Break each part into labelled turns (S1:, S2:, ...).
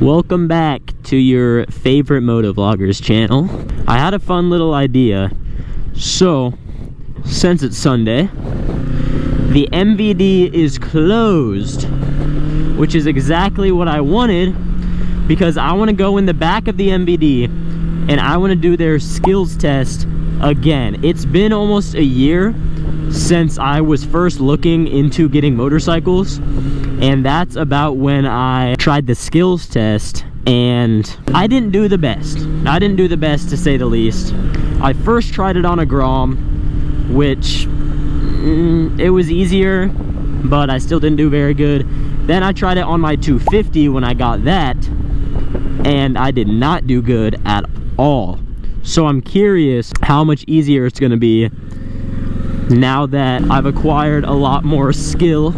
S1: Welcome back to your favorite motovloggers channel. I had a fun little idea. So, since it's Sunday, the MVD is closed, which is exactly what I wanted, because I want to go in the back of the MVD and I want to do their skills test again. It's been almost a year since I was first looking into getting motorcycles, and that's about when I tried the skills test, and I didn't do the best. I didn't do the best, to say the least. I first tried it on a Grom, which it was easier, but I still didn't do very good. Then I tried it on my 250 when I got that, and I did not do good at all. So I'm curious how much easier it's gonna be now that I've acquired a lot more skill,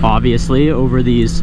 S1: obviously, over these,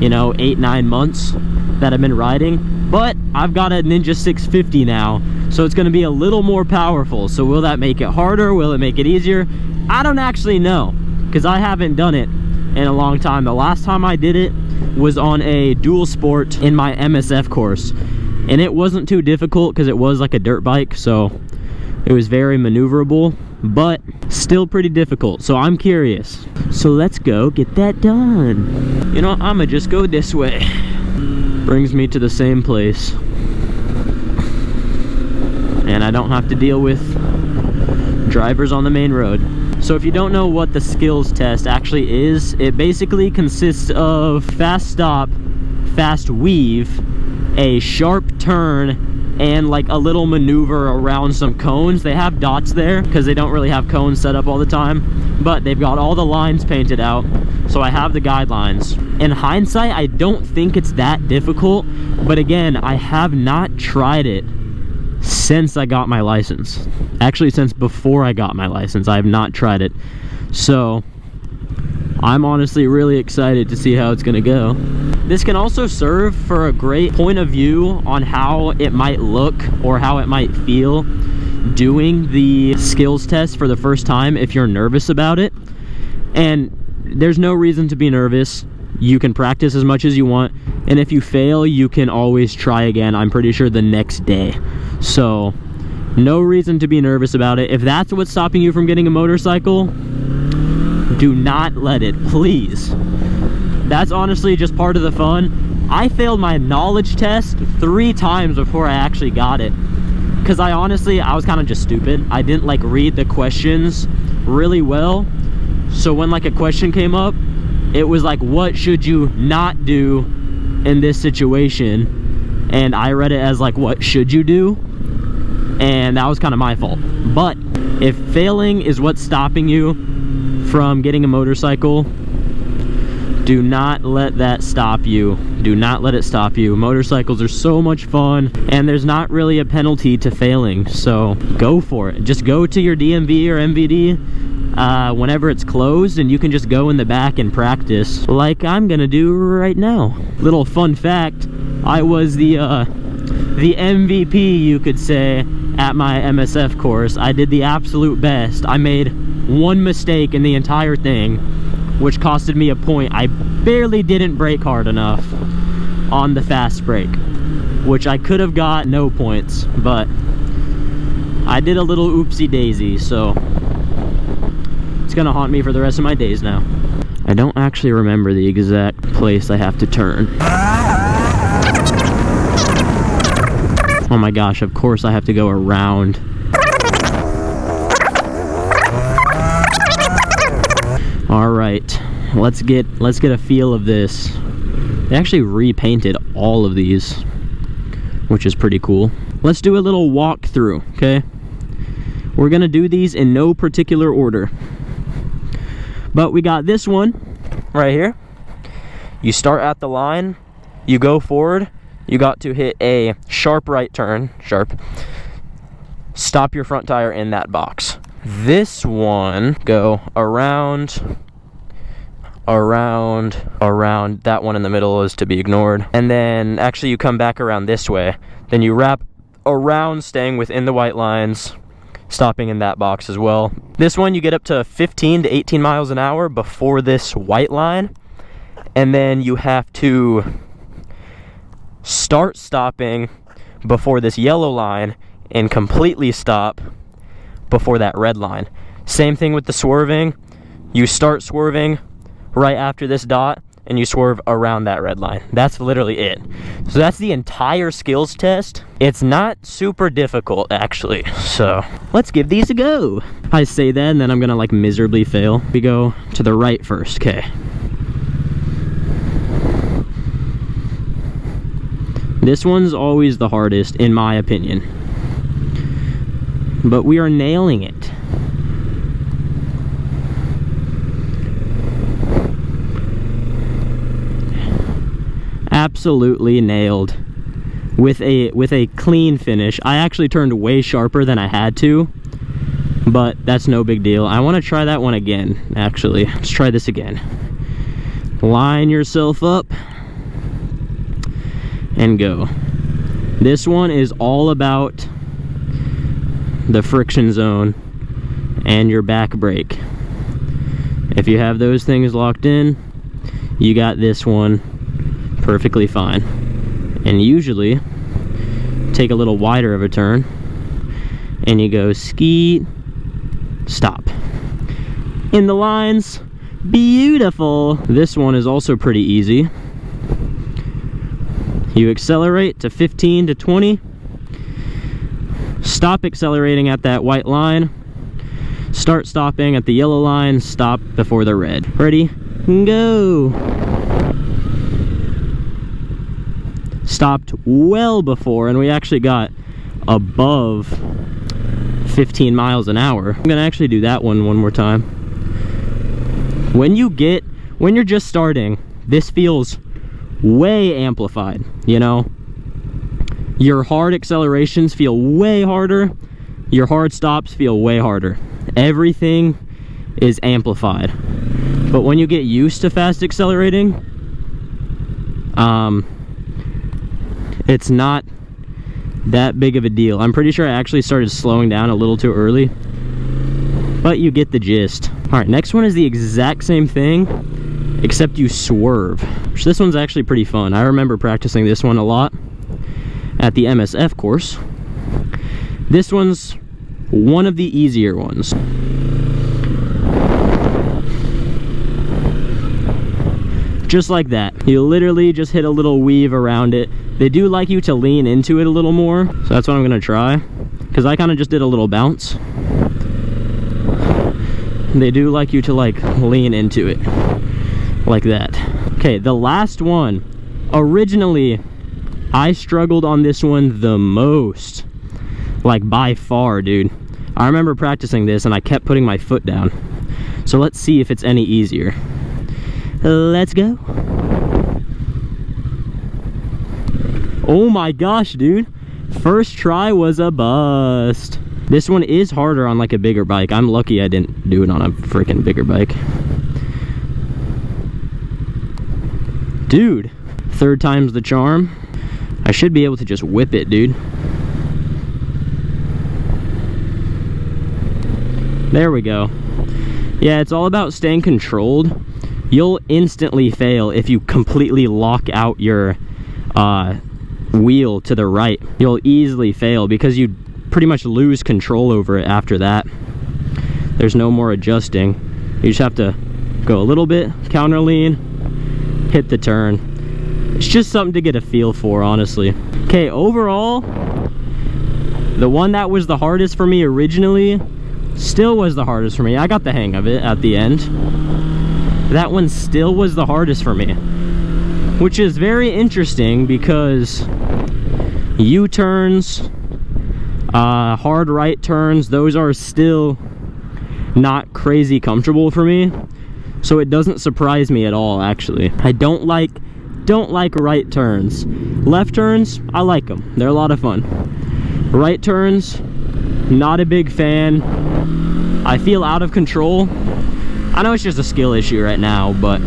S1: 8-9 months that I've been riding. But I've got a Ninja 650 now, so it's gonna be a little more powerful. So will that make it harder? Will it make it easier? I don't actually know, because I haven't done it in a long time. The last time I did it was on a dual sport in my MSF course, and it wasn't too difficult because it was like a dirt bike, so it was very maneuverable, but still pretty difficult. So I'm curious. So let's go get that done. I'ma just go this way. Brings me to the same place, and I don't have to deal with drivers on the main road. So if you don't know what the skills test actually is, it basically consists of fast stop, fast weave, a sharp turn, and like a little maneuver around some cones. They have dots there because they don't really have cones set up all the time, but they've got all the lines painted out, so I have the guidelines. In hindsight, I don't think it's that difficult, but again, I have not tried it since I got my license. Actually, since before I got my license, I have not tried it. So I'm honestly really excited to see how it's gonna go. This can also serve for a great point of view on how it might look or how it might feel doing the skills test for the first time if you're nervous about it. And there's no reason to be nervous. You can practice as much as you want, and if you fail, you can always try again, I'm pretty sure the next day. So no reason to be nervous about it. If that's what's stopping you from getting a motorcycle, do not let it, please. That's honestly just part of the fun. I failed my knowledge test 3 times before I actually got it, because I was kind of just stupid. I didn't read the questions really well. So when a question came up, it was like, what should you not do in this situation? And I read it as what should you do? And that was kind of my fault. But if failing is what's stopping you from getting a motorcycle, do not let that stop you. Do not let it stop you. Motorcycles are so much fun, and there's not really a penalty to failing, so go for it. Just go to your DMV or MVD whenever it's closed, and you can just go in the back and practice like I'm gonna do right now. Little fun fact, I was the MVP, you could say, at my MSF course. I did the absolute best. I made 1 mistake in the entire thing, which costed me a point. I barely didn't brake hard enough on the fast brake, which I could have got no points, but I did a little oopsie daisy, so it's gonna haunt me for the rest of my days now. I don't actually remember the exact place I have to turn. Oh my gosh, of course I have to go around. All right, let's get a feel of this. They actually repainted all of these, which is pretty cool. Let's do a little walkthrough, okay? We're gonna do these in no particular order, but we got this one right here. You start at the line, you go forward, you got to hit a sharp right turn, stop your front tire in that box. This one, go around, that one in the middle is to be ignored, and then actually you come back around this way, then you wrap around, staying within the white lines, stopping in that box as well. This one you get up to 15 to 18 miles an hour before this white line, and then you have to start stopping before this yellow line and completely stop before that red line. Same thing with the swerving. You start swerving right after this dot and you swerve around that red line. That's literally it. So that's the entire skills test. It's not super difficult actually. So let's give these a go. I say that and then I'm gonna like miserably fail. We go to the right first, okay. This one's always the hardest in my opinion. But we are nailing it. Absolutely nailed with a clean finish. I actually turned way sharper than I had to, but that's no big deal. I want to try that one again actually. Let's try this again. Line yourself up and go. This one is all about the friction zone and your back brake. If you have those things locked in, you got this one perfectly fine. And usually take a little wider of a turn and you go skeet, stop in the lines. Beautiful. This one is also pretty easy. You accelerate to 15 to 20, stop accelerating at that white line, start stopping at the yellow line, stop before the red. Ready, go. Stopped well before, and we actually got above 15 miles an hour. I'm gonna actually do that one more time. When you're just starting, this feels way amplified, you know? Your hard accelerations feel way harder, your hard stops feel way harder. Everything is amplified. But when you get used to fast accelerating, it's not that big of a deal. I'm pretty sure I actually started slowing down a little too early, but you get the gist. All right, next one is the exact same thing, except you swerve. So this one's actually pretty fun. I remember practicing this one a lot at the MSF course. This one's one of the easier ones. Just like that. You literally just hit a little weave around it. They do like you to lean into it a little more, so that's what I'm gonna try, because I kind of just did a little bounce. They do like you to like lean into it like that. Okay, the last one. Originally, I struggled on this one the most, like by far, dude. I remember practicing this and I kept putting my foot down. So let's see if it's any easier. Let's go. Oh my gosh, dude. First try was a bust. This one is harder on like a bigger bike. I'm lucky I didn't do it on a freaking bigger bike. Dude, third time's the charm. I should be able to just whip it, dude. There we go. Yeah, it's all about staying controlled. You'll instantly fail if you completely lock out your wheel to the right. You'll easily fail because you pretty much lose control over it after that. There's no more adjusting. You just have to go a little bit, counter lean, hit the turn. It's just something to get a feel for, honestly. Okay, overall, the one that was the hardest for me originally still was the hardest for me. I got the hang of it at the end. That one still was the hardest for me, which is very interesting because U-turns, hard right turns, those are still not crazy comfortable for me. So it doesn't surprise me at all, actually. I don't like right turns. Left turns, I like them. They're a lot of fun. Right turns, not a big fan. I feel out of control. I know it's just a skill issue right now, but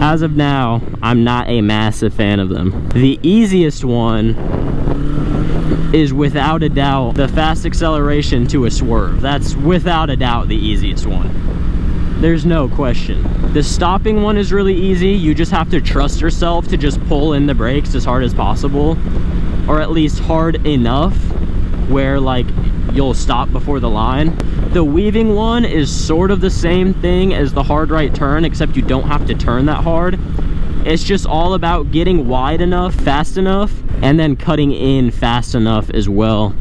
S1: as of now, I'm not a massive fan of them. The easiest one is without a doubt the fast acceleration to a swerve. That's without a doubt the easiest one. There's no question. The stopping one is really easy. You just have to trust yourself to just pull in the brakes as hard as possible, or at least hard enough where like you'll stop before the line. The weaving one is sort of the same thing as the hard right turn, except you don't have to turn that hard. It's just all about getting wide enough, fast enough, and then cutting in fast enough as well.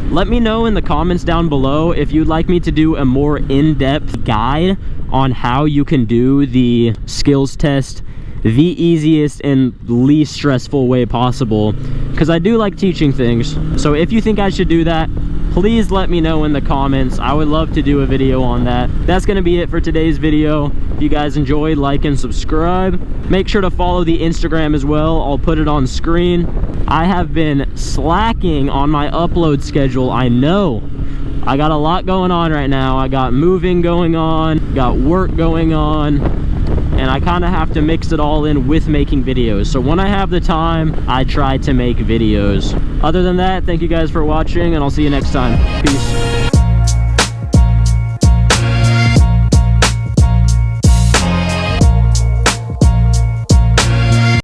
S1: Let me know in the comments down below if you'd like me to do a more in-depth guide on how you can do the skills test the easiest and least stressful way possible, because I do like teaching things. So if you think I should do that, please let me know in the comments. I would love to do a video on that. That's gonna be it for today's video. If you guys enjoyed, like and subscribe. Make sure to follow the Instagram as well. I'll put it on screen. I have been slacking on my upload schedule, I know. I got a lot going on right now. I got moving going on, got work going on, and I kind of have to mix it all in with making videos. So when I have the time, I try to make videos. Other than that, thank you guys for watching, and I'll see you next time. Peace.